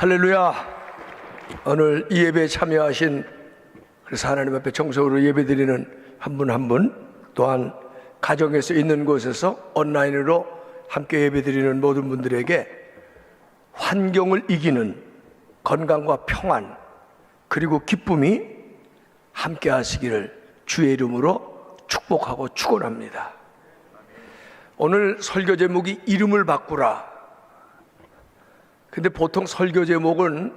할렐루야. 오늘 이 예배에 참여하신, 그래서 하나님 앞에 정성으로 예배드리는 한 분 한 분, 또한 가정에서 있는 곳에서 온라인으로 함께 예배드리는 모든 분들에게 환경을 이기는 건강과 평안 그리고 기쁨이 함께 하시기를 주의 이름으로 축복하고 축원합니다. 오늘 설교 제목이 이름을 바꾸라. 근데 보통 설교 제목은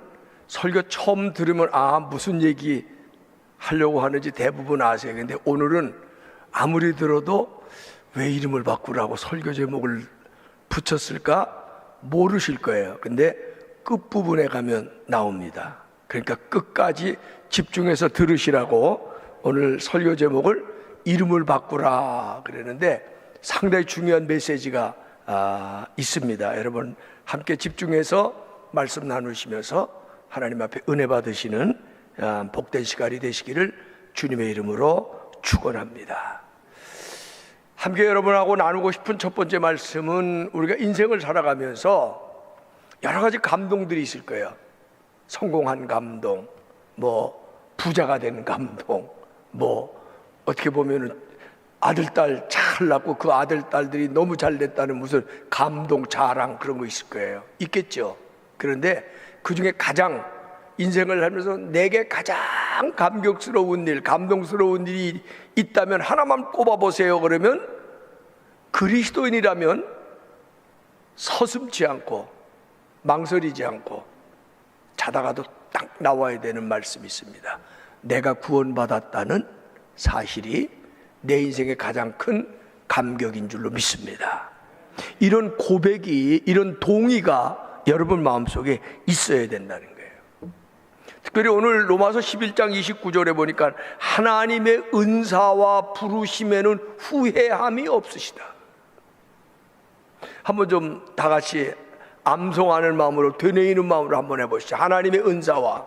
설교 처음 들으면 무슨 얘기 하려고 하는지 대부분 아세요. 근데 오늘은 아무리 들어도 왜 이름을 바꾸라고 설교 제목을 붙였을까 모르실 거예요. 근데 끝부분에 가면 나옵니다. 그러니까 끝까지 집중해서 들으시라고 오늘 설교 제목을 이름을 바꾸라 그러는데 상당히 중요한 메시지가 있습니다. 여러분 함께 집중해서 말씀 나누시면서 하나님 앞에 은혜 받으시는 복된 시간이 되시기를 주님의 이름으로 축원합니다. 함께 여러분하고 나누고 싶은 첫 번째 말씀은 우리가 인생을 살아가면서 여러 가지 감동들이 있을 거예요. 성공한 감동, 부자가 된 감동, 어떻게 보면은 아들, 딸 잘 낳고 그 아들, 딸들이 너무 잘 됐다는 무슨 감동, 자랑 그런 거 있을 거예요. 있겠죠. 그런데 그 중에 가장 인생을 살면서 내게 가장 감격스러운 일, 감동스러운 일이 있다면 하나만 꼽아보세요. 그러면 그리스도인이라면 서슴지 않고 망설이지 않고 자다가도 딱 나와야 되는 말씀이 있습니다. 내가 구원받았다는 사실이 내 인생의 가장 큰 감격인 줄로 믿습니다. 이런 고백이, 이런 동의가 여러분 마음속에 있어야 된다는 거예요. 특별히 오늘 로마서 11장 29절에 보니까 하나님의 은사와 부르심에는 후회함이 없으시다. 한번 좀 다 같이 암송하는 마음으로, 되뇌이는 마음으로 한번 해보시죠. 하나님의 은사와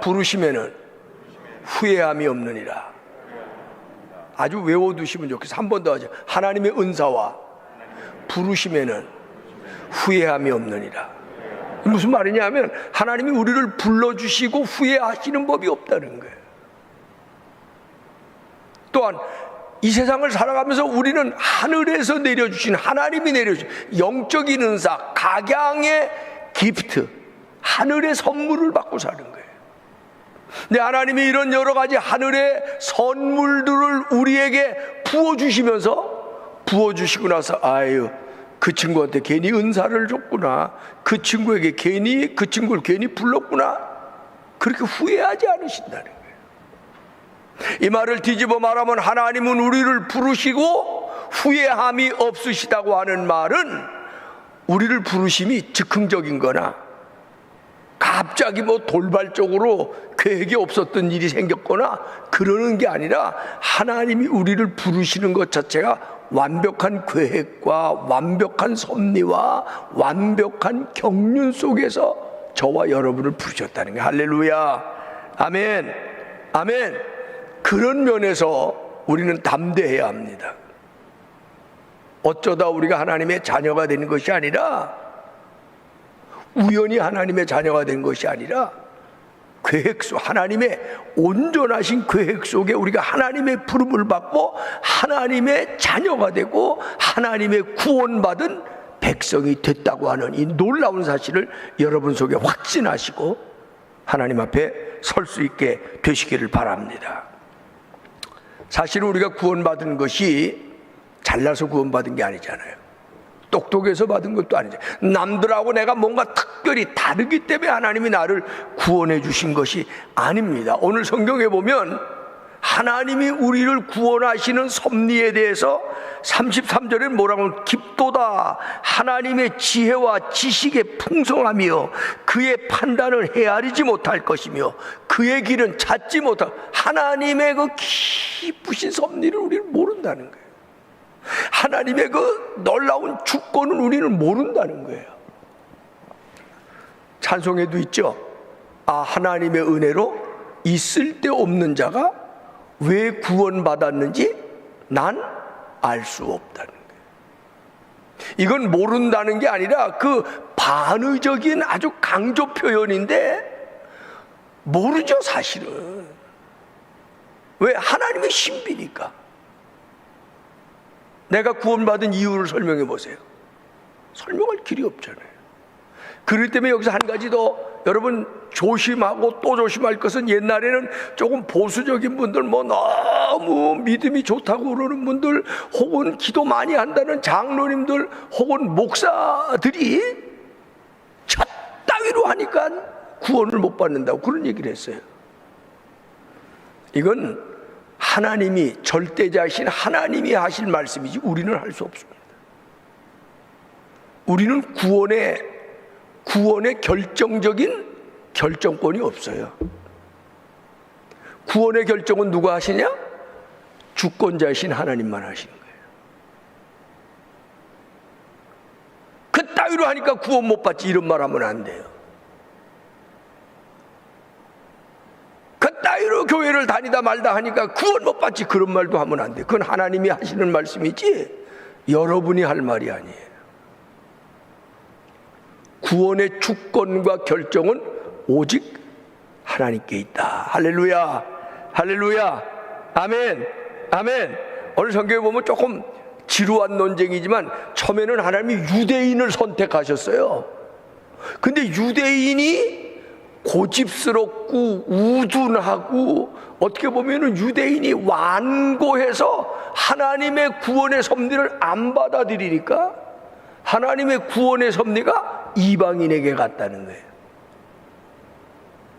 부르심에는 후회함이 없느니라. 아주 외워두시면 좋겠어요. 한 번 더 하죠. 하나님의 은사와 부르심에는 후회함이 없느니라. 무슨 말이냐 하면 하나님이 우리를 불러주시고 후회하시는 법이 없다는 거예요. 또한 이 세상을 살아가면서 우리는 하늘에서 내려주신, 하나님이 내려주신 영적인 은사, 각양의 기프트, 하늘의 선물을 받고 사는 거예요. 근데 하나님이 이런 여러 가지 하늘의 선물들을 우리에게 부어주시고 나서 그 친구한테 괜히 은사를 줬구나, 그 친구에게 그 친구를 괜히 불렀구나, 그렇게 후회하지 않으신다는 거예요. 이 말을 뒤집어 말하면 하나님은 우리를 부르시고 후회함이 없으시다고 하는 말은 우리를 부르심이 즉흥적인 거나 갑자기 돌발적으로 계획이 없었던 일이 생겼거나 그러는 게 아니라 하나님이 우리를 부르시는 것 자체가 완벽한 계획과 완벽한 섭리와 완벽한 경륜 속에서 저와 여러분을 부르셨다는 게 할렐루야, 아멘, 아멘. 그런 면에서 우리는 담대해야 합니다. 어쩌다 우리가 하나님의 자녀가 되는 것이 아니라, 우연히 하나님의 자녀가 된 것이 아니라 계획 속, 하나님의 온전하신 계획 속에 우리가 하나님의 부름을 받고 하나님의 자녀가 되고 하나님의 구원받은 백성이 됐다고 하는 이 놀라운 사실을 여러분 속에 확신하시고 하나님 앞에 설 수 있게 되시기를 바랍니다. 사실 우리가 구원받은 것이 잘나서 구원받은 게 아니잖아요. 똑똑해서 받은 것도 아니죠. 남들하고 내가 뭔가 특별히 다르기 때문에 하나님이 나를 구원해 주신 것이 아닙니다. 오늘 성경에 보면 하나님이 우리를 구원하시는 섭리에 대해서 33절에 뭐라고 하면 깊도다 하나님의 지혜와 지식의 풍성함이요 그의 판단을 헤아리지 못할 것이며 그의 길은 찾지 못할, 하나님의 그 깊으신 섭리를 우리는 모른다는 거예요. 하나님의 그 놀라운 주권을 우리는 모른다는 거예요. 찬송에도 있죠. 하나님의 은혜로 있을 데 없는 자가 왜 구원받았는지 난 알 수 없다는 거예요. 이건 모른다는 게 아니라 그 반의적인 아주 강조 표현인데 모르죠, 사실은. 왜? 하나님의 신비니까. 내가 구원받은 이유를 설명해 보세요. 설명할 길이 없잖아요. 그렇기 때문에 여기서 한 가지 더 여러분 조심하고 또 조심할 것은, 옛날에는 조금 보수적인 분들, 뭐 너무 믿음이 좋다고 그러는 분들, 혹은 기도 많이 한다는 장로님들, 혹은 목사들이 저 따위로 하니까 구원을 못 받는다고 그런 얘기를 했어요. 이건 하나님이, 절대자이신 하나님이 하실 말씀이지 우리는 할 수 없습니다. 우리는 구원의 결정적인 결정권이 없어요. 구원의 결정은 누가 하시냐? 주권자이신 하나님만 하시는 거예요. 그 따위로 하니까 구원 못 받지, 이런 말 하면 안 돼요. 그 따위로 교회를 다니다 말다 하니까 구원 못 받지, 그런 말도 하면 안 돼요. 그건 하나님이 하시는 말씀이지 여러분이 할 말이 아니에요. 구원의 주권과 결정은 오직 하나님께 있다. 할렐루야, 할렐루야, 아멘, 아멘. 오늘 성경에 보면 조금 지루한 논쟁이지만 처음에는 하나님이 유대인을 선택하셨어요. 근데 유대인이 고집스럽고 우둔하고, 어떻게 보면 유대인이 완고해서 하나님의 구원의 섭리를 안 받아들이니까 하나님의 구원의 섭리가 이방인에게 갔다는 거예요.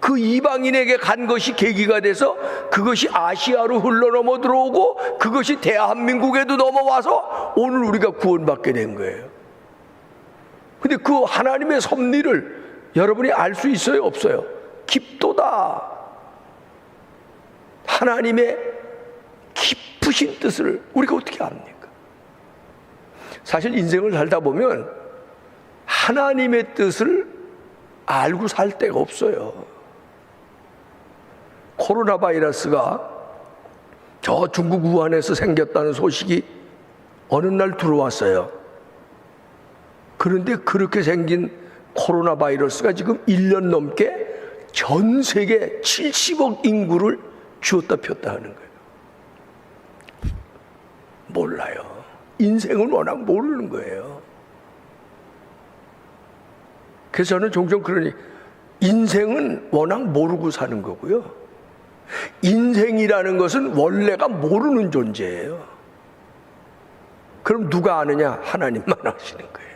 그 이방인에게 간 것이 계기가 돼서 그것이 아시아로 흘러넘어 들어오고 그것이 대한민국에도 넘어와서 오늘 우리가 구원받게 된 거예요. 근데 그 하나님의 섭리를 여러분이 알 수 있어요, 없어요? 깊도다. 하나님의 깊으신 뜻을 우리가 어떻게 압니까? 사실 인생을 살다 보면 하나님의 뜻을 알고 살 데가 없어요. 코로나 바이러스가 저 중국 우한에서 생겼다는 소식이 어느 날 들어왔어요. 그런데 그렇게 생긴 코로나 바이러스가 지금 1년 넘게 전 세계 70억 인구를 쥐었다 폈다 하는 거예요. 몰라요. 인생은 워낙 모르는 거예요. 그래서 저는 종종 그러니, 인생은 워낙 모르고 사는 거고요, 인생이라는 것은 원래가 모르는 존재예요. 그럼 누가 아느냐? 하나님만 아시는 거예요.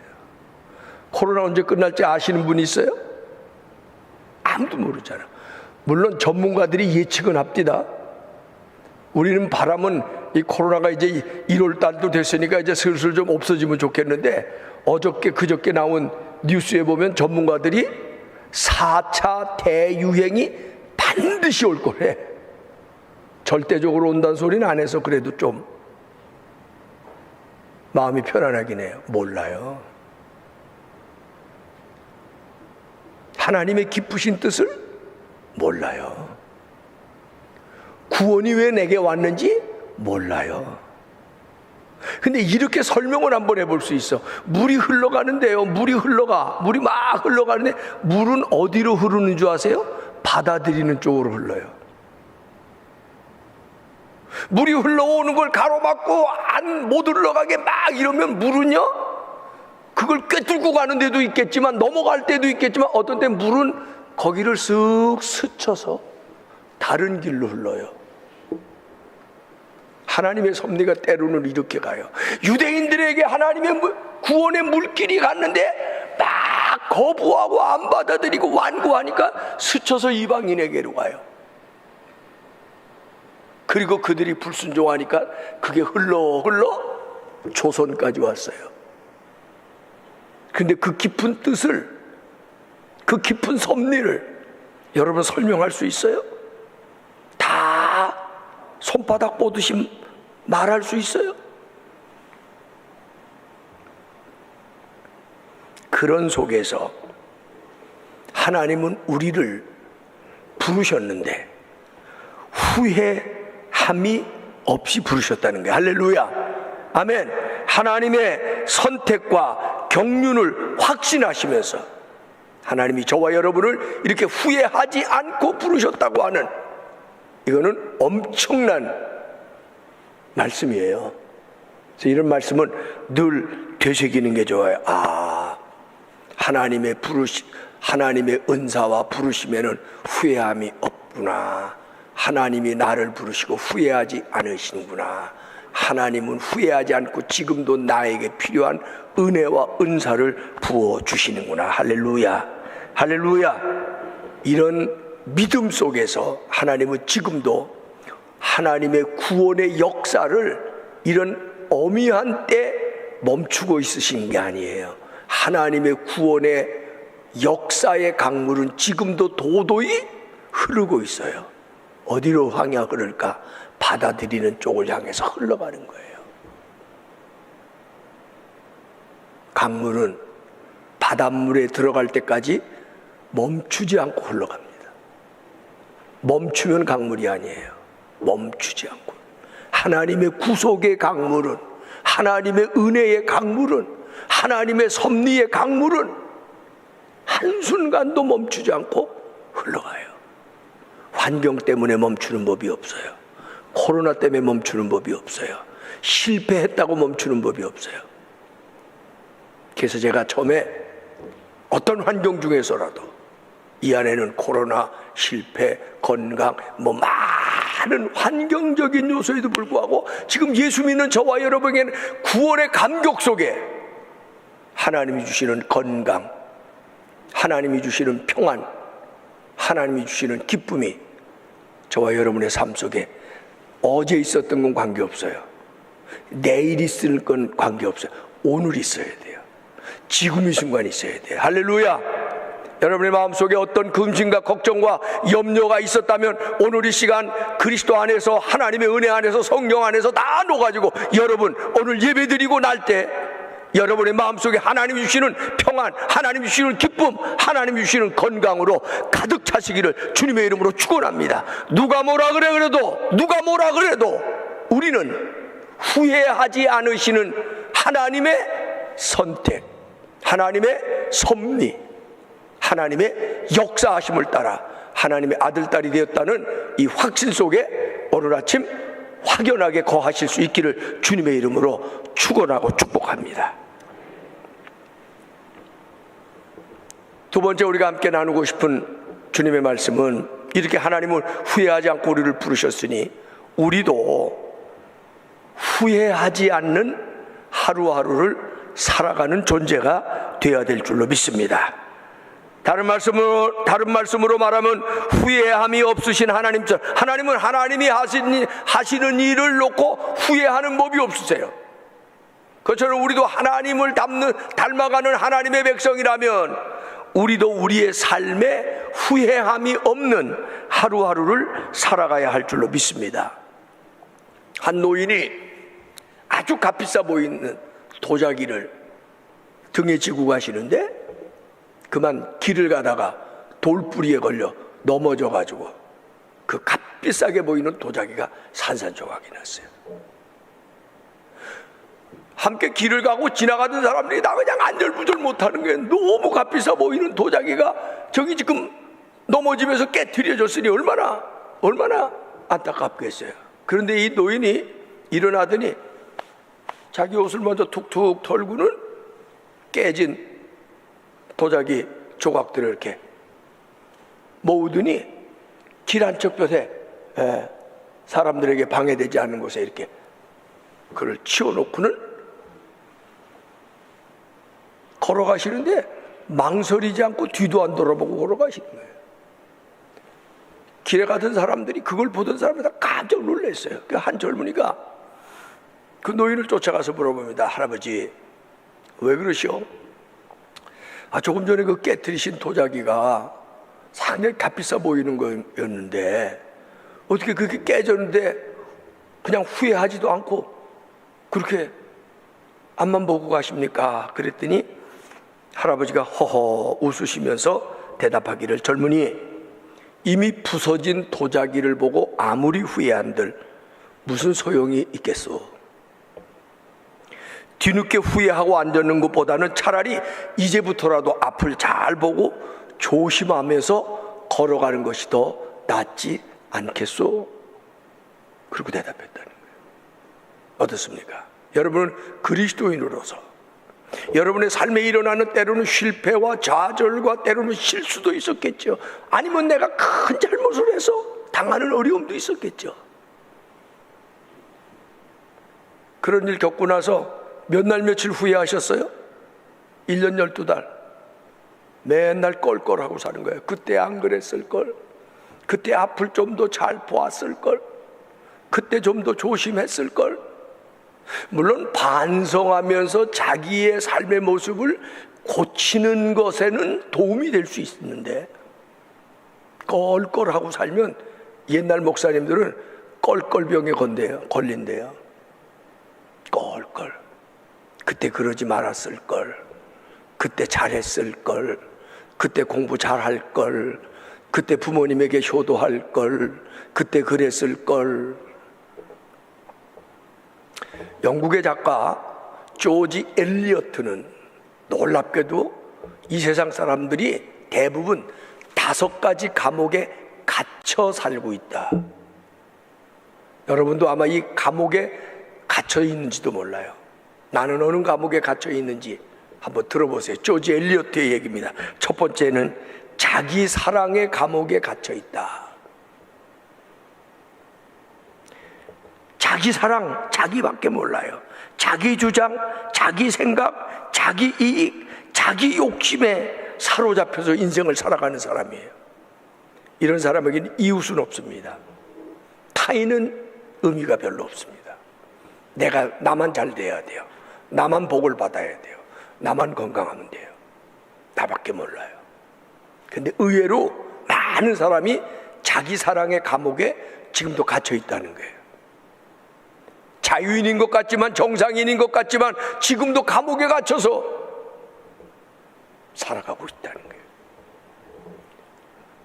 코로나 언제 끝날지 아시는 분이 있어요? 아무도 모르잖아. 물론 전문가들이 예측은 합니다. 우리는 바람은 이 코로나가 이제 1월 달도 됐으니까 이제 슬슬 좀 없어지면 좋겠는데, 어저께 그저께 나온 뉴스에 보면 전문가들이 4차 대유행이 반드시 올 거래. 절대적으로 온다는 소리는 안 해서 그래도 좀 마음이 편안하긴 해요. 몰라요. 하나님의 깊으신 뜻을 몰라요. 구원이 왜 내게 왔는지 몰라요. 근데 이렇게 설명을 한번 해볼 수 있어. 물이 흘러가는데요, 물이 막 흘러가는데 물은 어디로 흐르는 줄 아세요? 받아들이는 쪽으로 흘러요. 물이 흘러오는 걸 가로막고 못 흘러가게 막 이러면 물은요, 그걸 꿰뚫고 가는 데도 있겠지만 넘어갈 때도 있겠지만 어떤 때 물은 거기를 쓱 스쳐서 다른 길로 흘러요. 하나님의 섭리가 때로는 이렇게 가요. 유대인들에게 하나님의 구원의 물길이 갔는데 막 거부하고 안 받아들이고 완고하니까 스쳐서 이방인에게로 가요. 그리고 그들이 불순종하니까 그게 흘러 조선까지 왔어요. 근데 그 깊은 뜻을, 그 깊은 섭리를 여러분 설명할 수 있어요? 다 손바닥 보듯이 말할 수 있어요? 그런 속에서 하나님은 우리를 부르셨는데 후회함이 없이 부르셨다는 거예요. 할렐루야, 아멘. 하나님의 선택과 경륜을 확신하시면서 하나님이 저와 여러분을 이렇게 후회하지 않고 부르셨다고 하는, 이거는 엄청난 말씀이에요. 그래서 이런 말씀은 늘 되새기는 게 좋아요. 하나님의 은사와 부르심에는 후회함이 없구나. 하나님이 나를 부르시고 후회하지 않으시는구나. 하나님은 후회하지 않고 지금도 나에게 필요한 은혜와 은사를 부어주시는구나. 할렐루야, 할렐루야. 이런 믿음 속에서 하나님은 지금도 하나님의 구원의 역사를 이런 어미한 때 멈추고 있으신 게 아니에요. 하나님의 구원의 역사의 강물은 지금도 도도히 흐르고 있어요. 어디로 향해 흐를까? 받아들이는 쪽을 향해서 흘러가는 거예요. 강물은 바닷물에 들어갈 때까지 멈추지 않고 흘러갑니다. 멈추면 강물이 아니에요. 멈추지 않고. 하나님의 구속의 강물은, 하나님의 은혜의 강물은, 하나님의 섭리의 강물은 한순간도 멈추지 않고 흘러가요. 환경 때문에 멈추는 법이 없어요. 코로나 때문에 멈추는 법이 없어요. 실패했다고 멈추는 법이 없어요. 그래서 제가 처음에 어떤 환경 중에서라도 이 안에는 코로나, 실패, 건강, 많은 환경적인 요소에도 불구하고 지금 예수 믿는 저와 여러분에게는 구원의 감격 속에 하나님이 주시는 건강, 하나님이 주시는 평안, 하나님이 주시는 기쁨이 저와 여러분의 삶 속에 어제 있었던 건 관계없어요. 내일 있을 건 관계없어요. 오늘 있어야 돼요. 지금 이 순간 있어야 돼요. 할렐루야. 여러분의 마음속에 어떤 근심과 걱정과 염려가 있었다면 오늘 이 시간 그리스도 안에서, 하나님의 은혜 안에서, 성령 안에서 다 녹아지고 여러분 오늘 예배드리고 날 때 여러분의 마음속에 하나님이 주시는 평안, 하나님이 주시는 기쁨, 하나님이 주시는 건강으로 가득 차시기를 주님의 이름으로 축원합니다. 누가 뭐라 그래도 우리는 후회하지 않으시는 하나님의 선택, 하나님의 섭리, 하나님의 역사하심을 따라 하나님의 아들, 딸이 되었다는 이 확신 속에 오늘 아침 확연하게 거하실 수 있기를 주님의 이름으로 축원하고 축복합니다. 두 번째 우리가 함께 나누고 싶은 주님의 말씀은, 이렇게 하나님은 후회하지 않고 우리를 부르셨으니 우리도 후회하지 않는 하루하루를 살아가는 존재가 되어야 될 줄로 믿습니다. 다른 말씀으로 말하면 후회함이 없으신 하나님처럼, 하나님은 하나님이 하시는 일을 놓고 후회하는 법이 없으세요. 그처럼 우리도 하나님을 닮아가는 하나님의 백성이라면 우리도 우리의 삶에 후회함이 없는 하루하루를 살아가야 할 줄로 믿습니다. 한 노인이 아주 값비싸 보이는 도자기를 등에 지고 가시는데 그만 길을 가다가 돌뿌리에 걸려 넘어져가지고 그 값비싸게 보이는 도자기가 산산조각이 났어요. 함께 길을 가고 지나가던 사람들이 다 그냥 안절부절 못하는 게, 너무 값비싸 보이는 도자기가 저기 지금 넘어지면서 깨트려졌으니 얼마나 안타깝겠어요. 그런데 이 노인이 일어나더니 자기 옷을 먼저 툭툭 털고는 깨진 도자기 조각들을 이렇게 모으더니 길 한쪽볕에 사람들에게 방해되지 않는 곳에 이렇게 그걸 치워놓고는 걸어가시는데 망설이지 않고 뒤도 안 돌아보고 걸어가시는 거예요. 길에 가던 사람들이, 그걸 보던 사람들이 다 깜짝 놀랐어요. 한 젊은이가 그 노인을 쫓아가서 물어봅니다. 할아버지, 왜 그러시오? 조금 전에 그 깨트리신 도자기가 상당히 값비싸 보이는 거였는데 어떻게 그게 깨졌는데 그냥 후회하지도 않고 그렇게 앞만 보고 가십니까? 그랬더니 할아버지가 허허 웃으시면서 대답하기를, 젊은이, 이미 부서진 도자기를 보고 아무리 후회한들 무슨 소용이 있겠소? 뒤늦게 후회하고 앉는 것보다는 차라리 이제부터라도 앞을 잘 보고 조심하면서 걸어가는 것이 더 낫지 않겠소? 그리고 대답했다는 거예요. 어떻습니까? 여러분은 그리스도인으로서 여러분의 삶에 일어나는 때로는 실패와 좌절과 때로는 실수도 있었겠죠. 아니면 내가 큰 잘못을 해서 당하는 어려움도 있었겠죠. 그런 일 겪고 나서 몇 날 며칠 후회하셨어요? 1년 12달 맨날 껄껄하고 사는 거예요. 그때 안 그랬을걸, 그때 앞을 좀 더 잘 보았을걸, 그때 좀 더 조심했을걸. 물론 반성하면서 자기의 삶의 모습을 고치는 것에는 도움이 될 수 있는데, 껄껄하고 살면 옛날 목사님들은 껄껄병에 걸린대요. 껄껄. 그때 그러지 말았을걸, 그때 잘했을걸, 그때 공부 잘할걸, 그때 부모님에게 효도할걸, 그때 그랬을걸. 영국의 작가 조지 엘리어트는 놀랍게도 이 세상 사람들이 대부분 5가지 감옥에 갇혀 살고 있다. 여러분도 아마 이 감옥에 갇혀 있는지도 몰라요. 나는 어느 감옥에 갇혀 있는지 한번 들어보세요. 조지 엘리어트의 얘기입니다. 첫 번째는 자기 사랑의 감옥에 갇혀 있다. 자기 사랑, 자기밖에 몰라요. 자기 주장, 자기 생각, 자기 이익, 자기 욕심에 사로잡혀서 인생을 살아가는 사람이에요. 이런 사람에게는 이웃은 없습니다. 타인은 의미가 별로 없습니다. 나만 잘 돼야 돼요. 나만 복을 받아야 돼요. 나만 건강하면 돼요. 나밖에 몰라요. 근데 의외로 많은 사람이 자기 사랑의 감옥에 지금도 갇혀 있다는 거예요. 자유인인 것 같지만, 정상인인 것 같지만 지금도 감옥에 갇혀서 살아가고 있다는 거예요.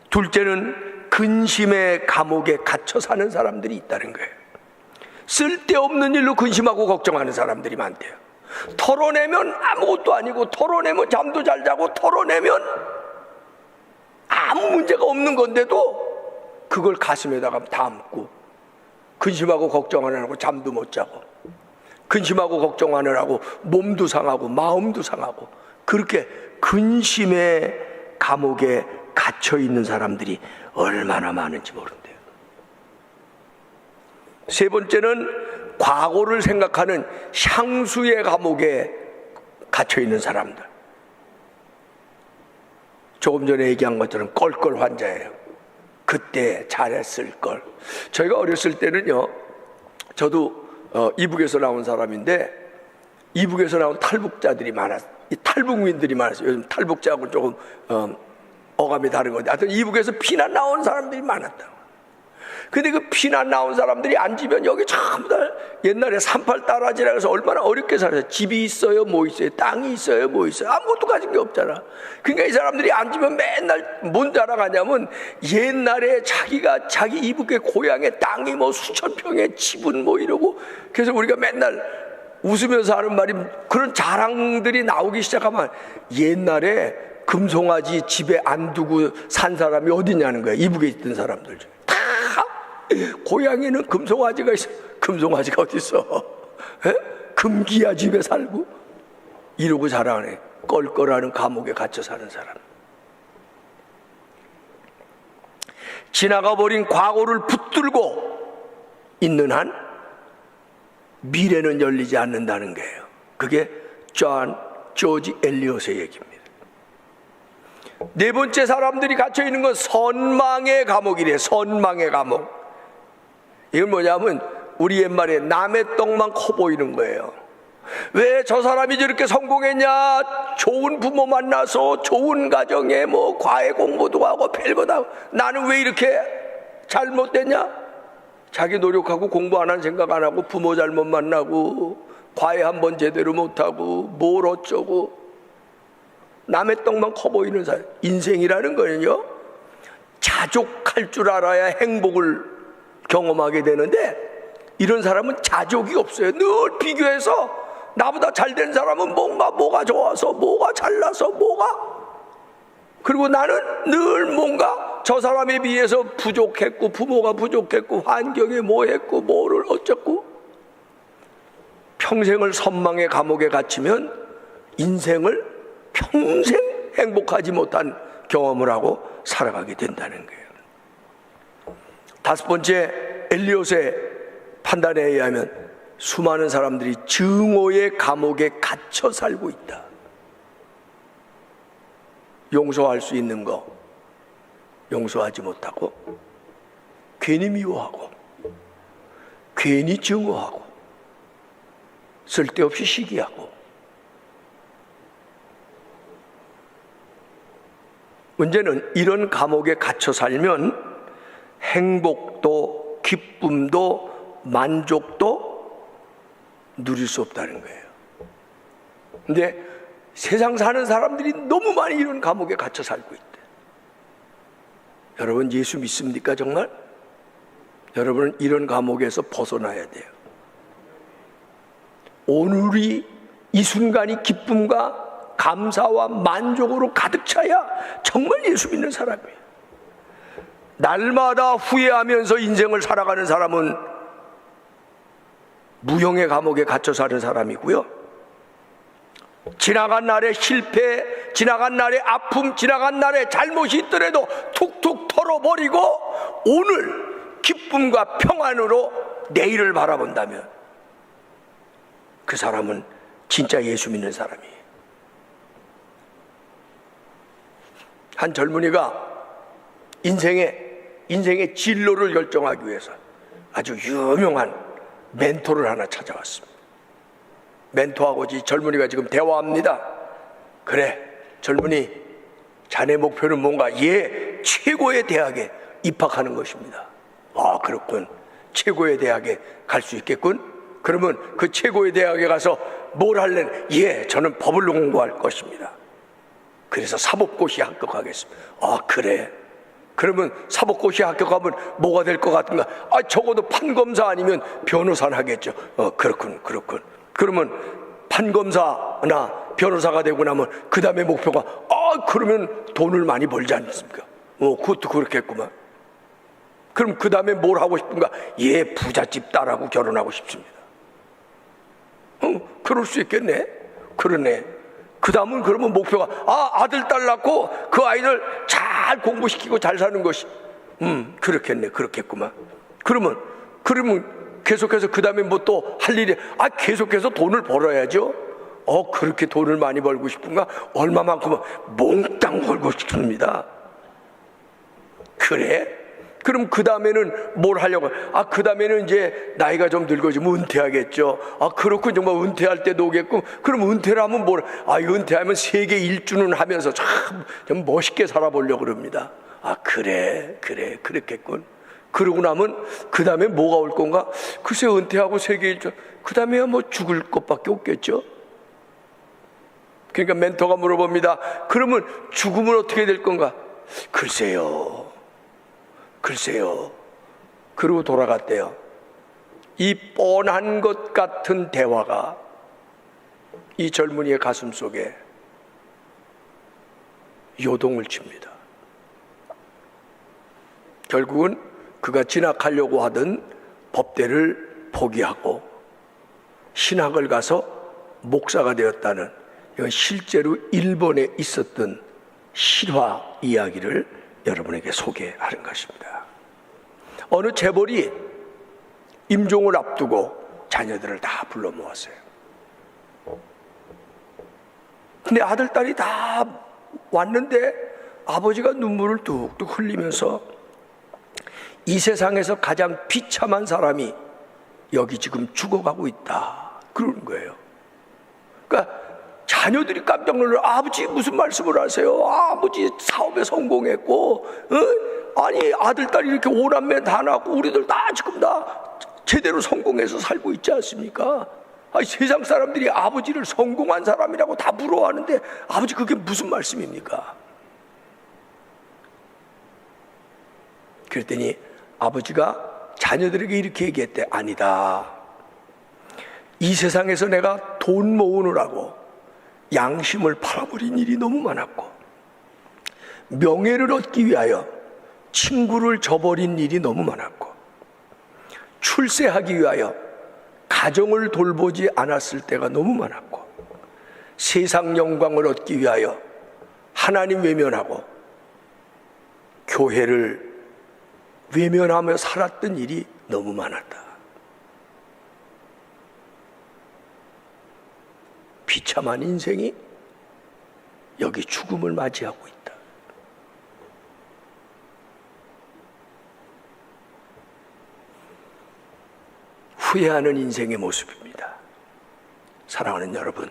둘째는 근심의 감옥에 갇혀 사는 사람들이 있다는 거예요. 쓸데없는 일로 근심하고 걱정하는 사람들이 많대요. 털어내면 아무것도 아니고, 털어내면 잠도 잘 자고, 털어내면 아무 문제가 없는 건데도 그걸 가슴에다가 담고 근심하고 걱정하느라고 잠도 못 자고, 근심하고 걱정하느라고 몸도 상하고 마음도 상하고, 그렇게 근심의 감옥에 갇혀 있는 사람들이 얼마나 많은지 모른대요. 세 번째는 과거를 생각하는 향수의 감옥에 갇혀 있는 사람들. 조금 전에 얘기한 것처럼 껄껄 환자예요. 그때 잘했을걸. 저희가 어렸을 때는요, 저도 이북에서 나온 사람인데, 이북에서 나온 탈북자들이 많았어요. 이 탈북민들이 많았어요. 요즘 탈북자하고 조금 어감이 다른 건데, 하여튼 이북에서 피난 나온 사람들이 많았다. 근데 그 피난 나온 사람들이 앉으면 여기 전부 다 옛날에 38 따라지라 해서 얼마나 어렵게 살았어요. 집이 있어요, 뭐 있어요, 땅이 있어요, 뭐 있어요, 아무것도 가진 게 없잖아. 그러니까 이 사람들이 앉으면 맨날 뭔 자랑하냐면, 옛날에 자기 이북의 고향에 땅이 뭐 수천 평의 집은 뭐 이러고. 그래서 우리가 맨날 웃으면서 하는 말이, 그런 자랑들이 나오기 시작하면 옛날에 금송아지 집에 안 두고 산 사람이 어디냐는 거야. 이북에 있던 사람들 중에 다 고향에는 금송아지가 있어. 금송아지가 어디 있어? 금기야 집에 살고 이러고 자랑하네. 껄껄하는 감옥에 갇혀 사는 사람. 지나가 버린 과거를 붙들고 있는 한 미래는 열리지 않는다는 거예요. 그게 조지 엘리엇의 얘기입니다. 네 번째 사람들이 갇혀 있는 건 선망의 감옥이래. 선망의 감옥. 이건 뭐냐면 우리 옛말에 남의 떡만 커 보이는 거예요. 왜 저 사람이 저렇게 성공했냐? 좋은 부모 만나서 좋은 가정에 뭐 과외 공부도 하고 별거도 하고, 나는 왜 이렇게 잘못됐냐? 자기 노력하고 공부 안 한 생각 안 하고 부모 잘못 만나고 과외 한 번 제대로 못하고 뭘 어쩌고, 남의 떡만 커 보이는 사람. 인생이라는 거는요, 자족할 줄 알아야 행복을 경험하게 되는데, 이런 사람은 자족이 없어요. 늘 비교해서 나보다 잘된 사람은 뭐가 좋아서, 뭐가 잘나서, 그리고 나는 늘 뭔가 저 사람에 비해서 부족했고, 부모가 부족했고, 환경에 뭐했고, 뭐를 어쩌고. 평생을 선망의 감옥에 갇히면 인생을 평생 행복하지 못한 경험을 하고 살아가게 된다는 거예요. 다섯 번째, 엘리엇의 판단에 의하면 수많은 사람들이 증오의 감옥에 갇혀 살고 있다. 용서할 수 있는 거 용서하지 못하고, 괜히 미워하고, 괜히 증오하고, 쓸데없이 시기하고. 문제는 이런 감옥에 갇혀 살면 행복도 기쁨도 만족도 누릴 수 없다는 거예요. 근데 세상 사는 사람들이 너무 많이 이런 감옥에 갇혀 살고 있대. 여러분, 예수 믿습니까 정말? 여러분은 이런 감옥에서 벗어나야 돼요. 오늘이 이 순간이 기쁨과 감사와 만족으로 가득 차야 정말 예수 믿는 사람이에요. 날마다 후회하면서 인생을 살아가는 사람은 무형의 감옥에 갇혀 사는 사람이고요, 지나간 날의 실패, 지나간 날의 아픔, 지나간 날의 잘못이 있더라도 툭툭 털어버리고 오늘 기쁨과 평안으로 내일을 바라본다면 그 사람은 진짜 예수 믿는 사람이에요. 한 젊은이가 인생의 진로를 결정하기 위해서 아주 유명한 멘토를 하나 찾아왔습니다. 멘토하고 이 젊은이가 지금 대화합니다. 그래, 젊은이, 자네 목표는 뭔가? 예, 최고의 대학에 입학하는 것입니다. 아, 그렇군. 최고의 대학에 갈 수 있겠군. 그러면 그 최고의 대학에 가서 뭘 할래? 예, 저는 법을 공부할 것입니다. 그래서 사법고시에 합격하겠습니다. 아, 그래. 그러면 사법고시에 합격하면 뭐가 될 것 같은가? 아, 적어도 판검사 아니면 변호사는 하겠죠. 그렇군. 그러면 판검사나 변호사가 되고 나면 그 다음에 목표가, 그러면 돈을 많이 벌지 않습니까? 그것도 그렇겠구만. 그럼 그 다음에 뭘 하고 싶은가? 예, 부잣집 딸하고 결혼하고 싶습니다. 그럴 수 있겠네. 그러네. 그 다음은 그러면 목표가, 아들 딸 낳고 그 아이를 잘 공부시키고 잘 사는 것이, 그렇겠네. 그렇겠구만. 그러면 계속해서 그 다음에 뭐 또 할 일이, 계속해서 돈을 벌어야죠. 그렇게 돈을 많이 벌고 싶은가? 얼마만큼은 몽땅 벌고 싶습니다. 그래? 그럼 그 다음에는 뭘 하려고? 그 다음에는 이제 나이가 좀 늙어지면 은퇴하겠죠. 그렇군. 정말 은퇴할 때도 오겠고. 그럼 은퇴를 하면 뭘? 은퇴하면 세계 일주는 하면서 좀 멋있게 살아보려고 그럽니다. 그래, 그렇겠군. 그러고 나면 그 다음에 뭐가 올 건가? 글쎄, 은퇴하고 세계 일주, 그 다음에야 뭐 죽을 것밖에 없겠죠. 그러니까 멘토가 물어봅니다. 그러면 죽으면 어떻게 될 건가? 글쎄요. 그러고 돌아갔대요. 이 뻔한 것 같은 대화가 이 젊은이의 가슴 속에 요동을 칩니다. 결국은 그가 진학하려고 하던 법대를 포기하고 신학을 가서 목사가 되었다는, 이건 실제로 일본에 있었던 실화 이야기를 여러분에게 소개하는 것입니다. 어느 재벌이 임종을 앞두고 자녀들을 다 불러 모았어요. 근데 아들, 딸이 다 왔는데 아버지가 눈물을 뚝뚝 흘리면서 이 세상에서 가장 비참한 사람이 여기 지금 죽어가고 있다, 그러는 거예요. 그러니까 자녀들이 깜짝 놀라, 아버지 무슨 말씀을 하세요? 아버지 사업에 성공했고, 아니 아들, 딸이 이렇게 오남매 다 낳고 우리들 다 지금 다 제대로 성공해서 살고 있지 않습니까? 세상 사람들이 아버지를 성공한 사람이라고 다 부러워하는데 아버지 그게 무슨 말씀입니까? 그랬더니 아버지가 자녀들에게 이렇게 얘기했대. 아니다, 이 세상에서 내가 돈 모으느라고 양심을 팔아버린 일이 너무 많았고, 명예를 얻기 위하여 친구를 저버린 일이 너무 많았고, 출세하기 위하여 가정을 돌보지 않았을 때가 너무 많았고, 세상 영광을 얻기 위하여 하나님 외면하고 교회를 외면하며 살았던 일이 너무 많았다. 비참한 인생이 여기 죽음을 맞이하고 있다. 후회하는 인생의 모습입니다. 사랑하는 여러분,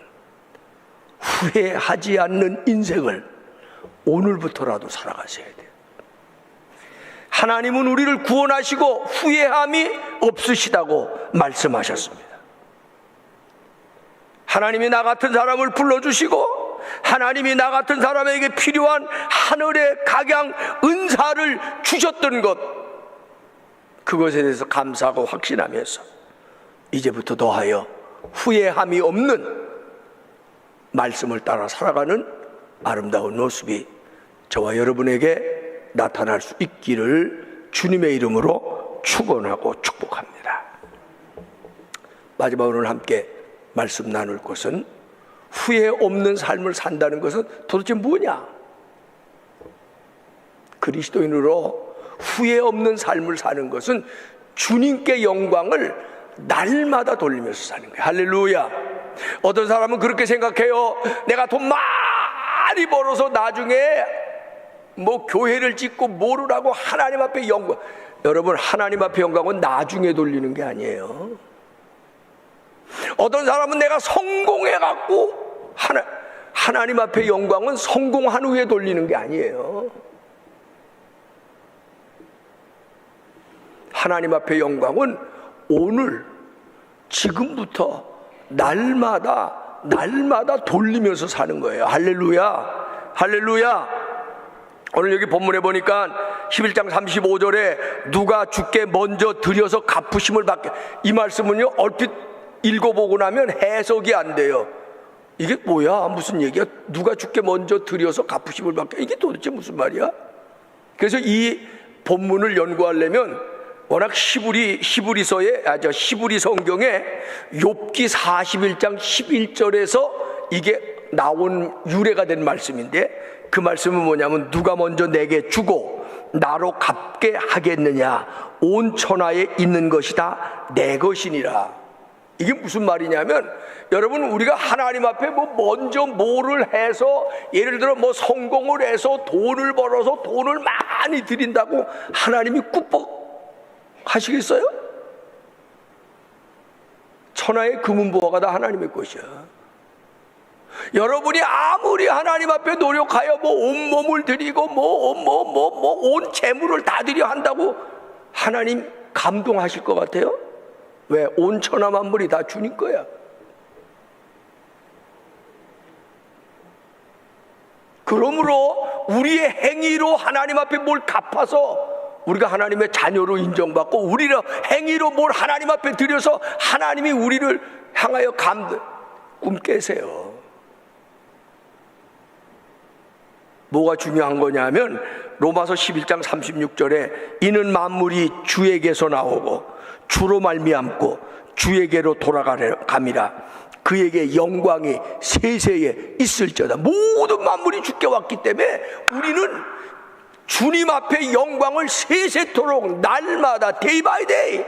후회하지 않는 인생을 오늘부터라도 살아가셔야 돼요. 하나님은 우리를 구원하시고 후회함이 없으시다고 말씀하셨습니다. 하나님이 나 같은 사람을 불러주시고 하나님이 나 같은 사람에게 필요한 하늘의 각양 은사를 주셨던 것, 그것에 대해서 감사하고 확신하면서 이제부터 더하여 후회함이 없는 말씀을 따라 살아가는 아름다운 모습이 저와 여러분에게 나타날 수 있기를 주님의 이름으로 축원하고 축복합니다. 마지막으로 함께 말씀 나눌 것은, 후회 없는 삶을 산다는 것은 도대체 뭐냐? 그리스도인으로 후회 없는 삶을 사는 것은 주님께 영광을 날마다 돌리면서 사는 거예요. 할렐루야. 어떤 사람은 그렇게 생각해요. 내가 돈 많이 벌어서 나중에 뭐 교회를 짓고 뭐를 하고 하나님 앞에 영광. 여러분, 하나님 앞에 영광은 나중에 돌리는 게 아니에요. 어떤 사람은 내가 성공해갖고 하나님 앞에 영광은 성공한 후에 돌리는 게 아니에요. 하나님 앞에 영광은 오늘, 지금부터 날마다 돌리면서 사는 거예요. 할렐루야, 할렐루야. 오늘 여기 본문에 보니까 11장 35절에 누가 주께 먼저 드려서 갚으심을 받게, 이 말씀은요 얼핏 읽어보고 나면 해석이 안 돼요. 이게 뭐야? 무슨 얘기야? 누가 주께 먼저 드려서 갚으심을 받게, 이게 도대체 무슨 말이야? 그래서 이 본문을 연구하려면 워낙 시브리 성경에 욥기 41장 11절에서 이게 나온 유래가 된 말씀인데, 그 말씀은 뭐냐면 누가 먼저 내게 주고 나로 갚게 하겠느냐, 온 천하에 있는 것이 다 내 것이니라. 이게 무슨 말이냐면, 여러분, 우리가 하나님 앞에 뭐 먼저 뭐를 해서, 예를 들어 뭐 성공을 해서 돈을 벌어서 돈을 많이 드린다고 하나님이 꾸벅하시겠어요? 천하의 금은보화가 다 하나님의 것이야. 여러분이 아무리 하나님 앞에 노력하여 뭐 온몸을 드리고 온 재물을 다 드려 한다고 하나님 감동하실 것 같아요? 왜? 온 천하 만물이 다 주님 거야. 그러므로 우리의 행위로 하나님 앞에 뭘 갚아서 우리가 하나님의 자녀로 인정받고, 우리의 행위로 뭘 하나님 앞에 드려서 하나님이 우리를 향하여 꿈 깨세요. 뭐가 중요한 거냐면 로마서 11장 36절에 이는 만물이 주에게서 나오고 주로 말미암고 주에게로 돌아감이라. 그에게 영광이 세세에 있을지어다. 모든 만물이 주께 왔기 때문에 우리는 주님 앞에 영광을 세세토록 날마다 day by day,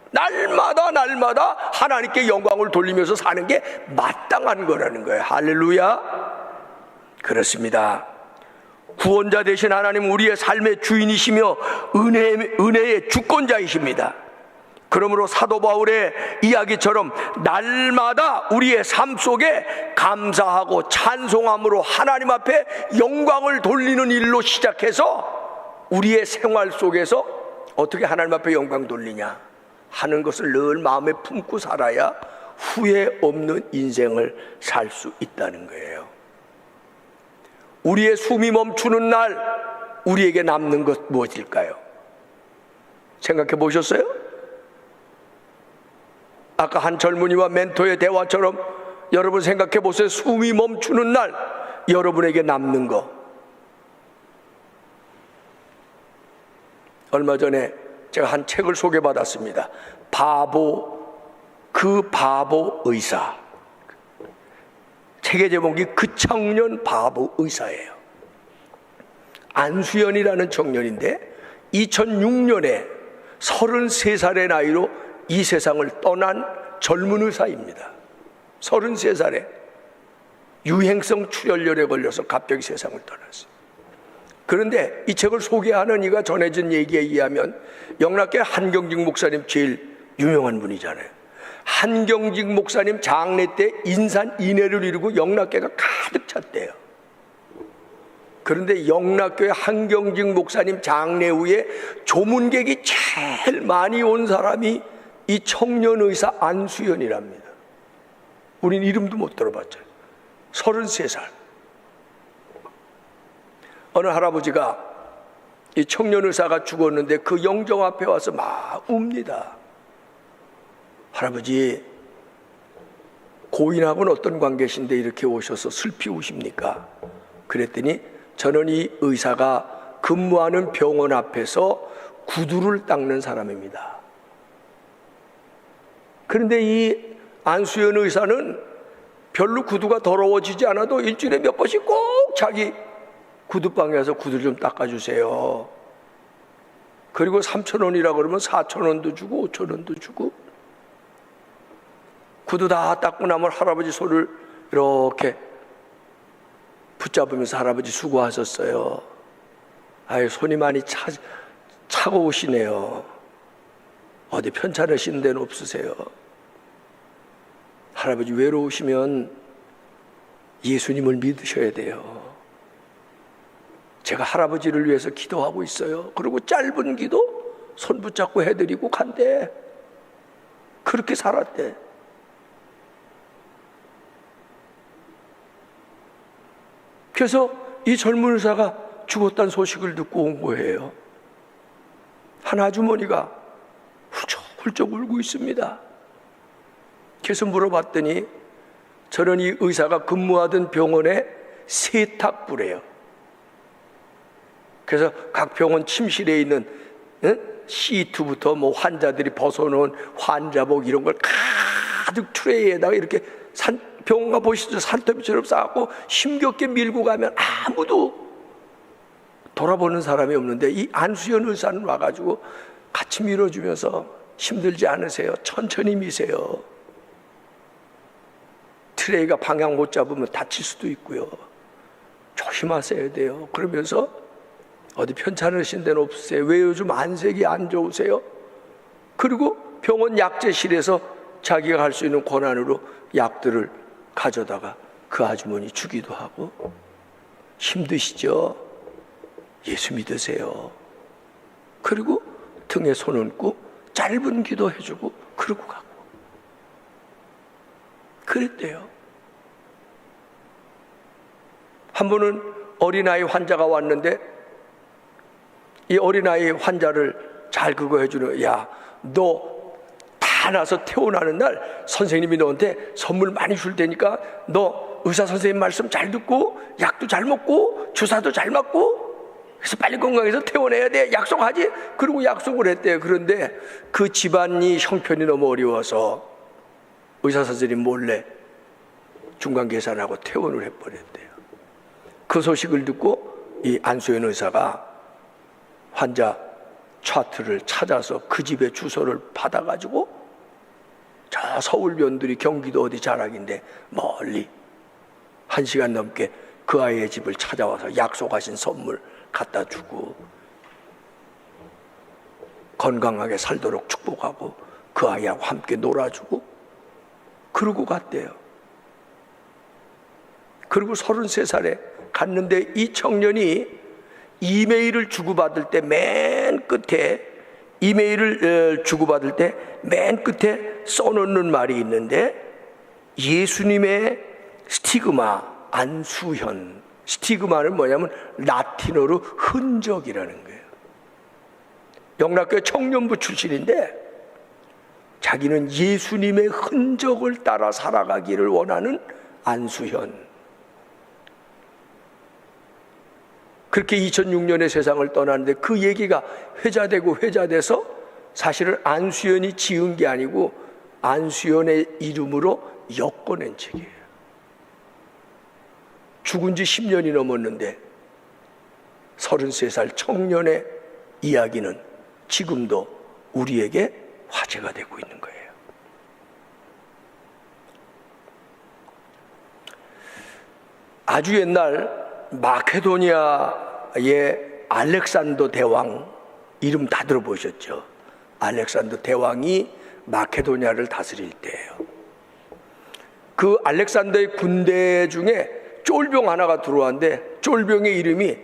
날마다 하나님께 영광을 돌리면서 사는 게 마땅한 거라는 거예요. 할렐루야. 그렇습니다. 구원자 되신 하나님, 우리의 삶의 주인이시며 은혜의 주권자이십니다. 그러므로 사도 바울의 이야기처럼 날마다 우리의 삶 속에 감사하고 찬송함으로 하나님 앞에 영광을 돌리는 일로 시작해서 우리의 생활 속에서 어떻게 하나님 앞에 영광 돌리냐 하는 것을 늘 마음에 품고 살아야 후회 없는 인생을 살 수 있다는 거예요. 우리의 숨이 멈추는 날 우리에게 남는 것 무엇일까요? 생각해 보셨어요? 아까 한 젊은이와 멘토의 대화처럼 여러분 생각해 보세요. 숨이 멈추는 날 여러분에게 남는 거. 얼마 전에 제가 한 책을 소개받았습니다. 그 바보 의사. 책의 제목이 그 청년 바보 의사예요. 안수연이라는 청년인데 2006년에 33살의 나이로 이 세상을 떠난 젊은 의사입니다. 33살에 유행성 출혈열에 걸려서 갑자기 세상을 떠났어요. 그런데 이 책을 소개하는 이가 전해진 얘기에 의하면 영락교회 한경직 목사님 제일 유명한 분이잖아요. 한경직 목사님 장례 때 인산인해를 이루고 영락교회가 가득 찼대요. 그런데 영락교회 한경직 목사님 장례 후에 조문객이 제일 많이 온 사람이 이 청년 의사 안수연이랍니다. 우린 이름도 못 들어봤죠. 33살. 어느 할아버지가 이 청년 의사가 죽었는데 그 영정 앞에 와서 막 웁니다. 할아버지, 고인하고는 어떤 관계신데 이렇게 오셔서 슬피 우십니까? 그랬더니 저는 이 의사가 근무하는 병원 앞에서 구두를 닦는 사람입니다. 그런데 이 안수연 의사는 별로 구두가 더러워지지 않아도 일주일에 몇 번씩 꼭 자기 구두방에 가서 구두 좀 닦아주세요. 그리고 3,000원이라 그러면 4,000원도 주고 5,000원도 주고, 구두 다 닦고 나면 할아버지 손을 이렇게 붙잡으면서 할아버지 수고하셨어요. 아유, 손이 많이 차가우시네요. 어디 편찮으신 데는 없으세요? 할아버지 외로우시면 예수님을 믿으셔야 돼요. 제가 할아버지를 위해서 기도하고 있어요. 그리고 짧은 기도 손 붙잡고 해드리고 간대. 그렇게 살았대. 그래서 이 젊은 의사가 죽었다는 소식을 듣고 온 거예요. 한 아주머니가 훌쩍훌쩍 울고 있습니다. 그래서 물어봤더니 저는 이 의사가 근무하던 병원에 세탁부래요. 그래서 각 병원 침실에 있는 시트부터 뭐 환자들이 벗어놓은 환자복 이런 걸 가득 트레이에다가 이렇게 병원가 보시죠. 산더미처럼 쌓고 힘겹게 밀고 가면 아무도 돌아보는 사람이 없는데 이 안수연 의사는 와가지고 같이 밀어주면서 힘들지 않으세요? 천천히 미세요. 트레이가 방향 못 잡으면 다칠 수도 있고요. 조심하셔야 돼요. 그러면서 어디 편찮으신 데는 없으세요? 왜 요즘 안색이 안 좋으세요? 그리고 병원 약재실에서 자기가 할 수 있는 권한으로 약들을 가져다가 그 아주머니 주기도 하고. 힘드시죠? 예수 믿으세요. 그리고 등에 손 얹고 짧은 기도 해주고 그러고 가고 그랬대요. 한 번은 어린아이 환자가 왔는데 이 어린아이 환자를 잘 그거 해주는, 야, 너 다 나서 태어나는 날 선생님이 너한테 선물 많이 줄 테니까 너 의사 선생님 말씀 잘 듣고 약도 잘 먹고 주사도 잘 맞고 그래서 빨리 건강해서 퇴원해야 돼. 약속하지? 그리고 약속을 했대요. 그런데 그 집안이 형편이 너무 어려워서 의사 선생님 몰래 중간 계산하고 퇴원을 해버렸대요. 그 소식을 듣고 이 안수연 의사가 환자 차트를 찾아서 그 집의 주소를 받아가지고 저 서울 변두리 경기도 어디 자락인데 멀리 1시간 넘게 그 아이의 집을 찾아와서 약속하신 선물 갖다 주고 건강하게 살도록 축복하고 그 아이하고 함께 놀아주고 그러고 갔대요. 그리고 33살에 갔는데 이 청년이 이메일을 주고받을 때 맨 끝에 써놓는 말이 있는데 예수님의 스티그마 안수현. 스티그마는 뭐냐면 라틴어로 흔적이라는 거예요. 영락교회 청년부 출신인데 자기는 예수님의 흔적을 따라 살아가기를 원하는 안수현. 그렇게 2006년에 세상을 떠났는데 그 얘기가 회자되고 회자돼서 사실은 안수현이 지은 게 아니고 안수현의 이름으로 엮어낸 책이에요. 죽은 지 10년이 넘었는데 33살 청년의 이야기는 지금도 우리에게 화제가 되고 있는 거예요. 아주 옛날 마케도니아의 알렉산더 대왕, 이름 다 들어보셨죠? 알렉산더 대왕이 마케도니아를 다스릴 때예요. 그 알렉산더의 군대 중에 쫄병 하나가 들어왔는데 쫄병의 이름이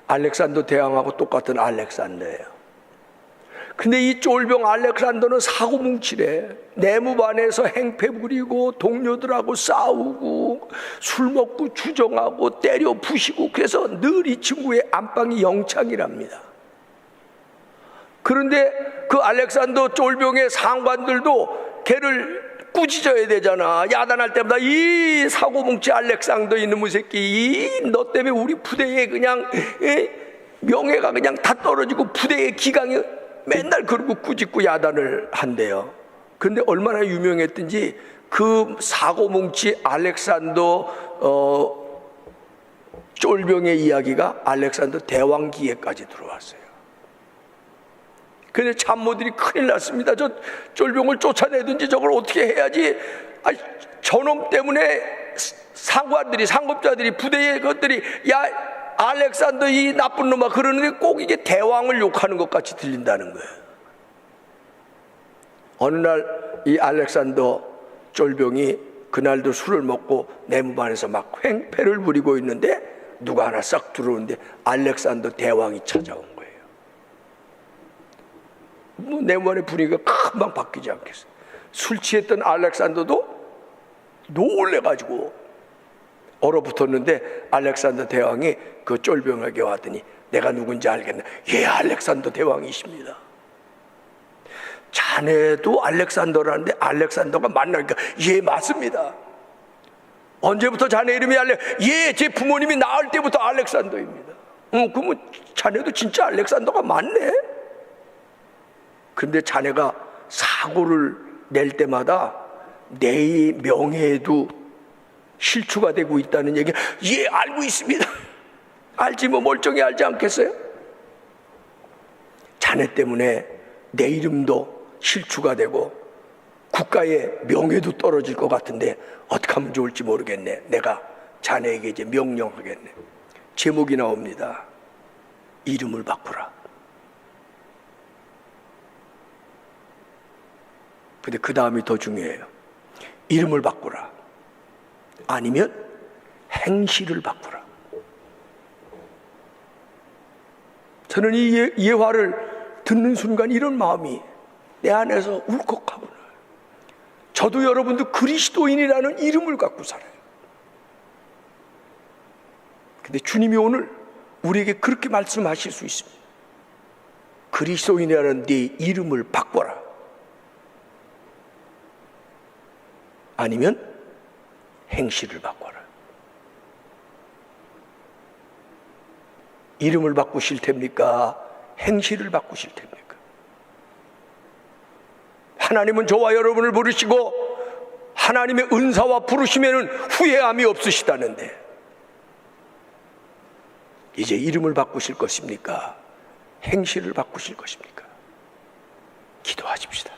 알렉산더 대왕하고 똑같은 알렉산더예요. 근데 이 쫄병 알렉산더는 사고뭉치래. 내무반에서 행패 부리고 동료들하고 싸우고 술 먹고 주정하고 때려 부시고, 그래서 늘 이 친구의 안방이 영창이랍니다. 그런데 그 알렉산더 쫄병의 상관들도 걔를 꾸짖어야 되잖아. 야단할 때마다 이 사고뭉치 알렉산더 이놈의 새끼, 너 때문에 우리 부대에 그냥 명예가 그냥 다 떨어지고 부대의 기강이, 맨날 그러고 꾸짖고 야단을 한대요. 그런데 얼마나 유명했든지 그 사고뭉치 알렉산더 쫄병의 이야기가 알렉산더 대왕기에까지 들어왔어요. 근데 참모들이 큰일 났습니다. 저 쫄병을 쫓아내든지 저걸 어떻게 해야지. 저놈 때문에 상관들이, 상급자들이, 부대의 것들이 야 알렉산더 이 나쁜 놈아 그러는데 꼭 이게 대왕을 욕하는 것 같이 들린다는 거예요. 어느 날 이 알렉산더 쫄병이 그날도 술을 먹고 내무반에서 막 횡패를 부리고 있는데 누가 하나 싹 들어오는데 알렉산더 대왕이 찾아온 거예요. 뭐 내무반의 분위기가 금방 바뀌지 않겠어요. 술 취했던 알렉산더도 놀래가지고 얼어붙었는데 알렉산더 대왕이 그 쫄병에게 왔더니 내가 누군지 알겠나? 예, 알렉산더 대왕이십니다. 자네도 알렉산더라는데 알렉산더가 맞나니까 예, 맞습니다. 언제부터 자네 이름이 예, 제 부모님이 낳을 때부터 알렉산더입니다. 그러면 자네도 진짜 알렉산더가 맞네? 근데 자네가 사고를 낼 때마다 내 명예에도 실추가 되고 있다는 얘기. 예, 알고 있습니다. 알지 뭐 멀쩡히 알지 않겠어요? 자네 때문에 내 이름도 실추가 되고 국가의 명예도 떨어질 것 같은데 어떻게 하면 좋을지 모르겠네. 내가 자네에게 이제 명령하겠네. 제목이 나옵니다. 이름을 바꾸라. 근데 그 다음이 더 중요해요. 이름을 바꾸라. 아니면 행실을 바꾸라. 저는 이 예화를 듣는 순간 이런 마음이 내 안에서 울컥하구나. 저도 여러분도 그리스도인이라는 이름을 갖고 살아요. 근데 주님이 오늘 우리에게 그렇게 말씀하실 수 있습니다. 그리스도인이라는 네 이름을 바꿔라. 아니면 행실을 바꿔라. 이름을 바꾸실 텐입니까? 행실을 바꾸실 텐입니까? 하나님은 저와 여러분을 부르시고 하나님의 은사와 부르심에는 후회함이 없으시다는데 이제 이름을 바꾸실 것입니까? 행실을 바꾸실 것입니까? 기도하십시다.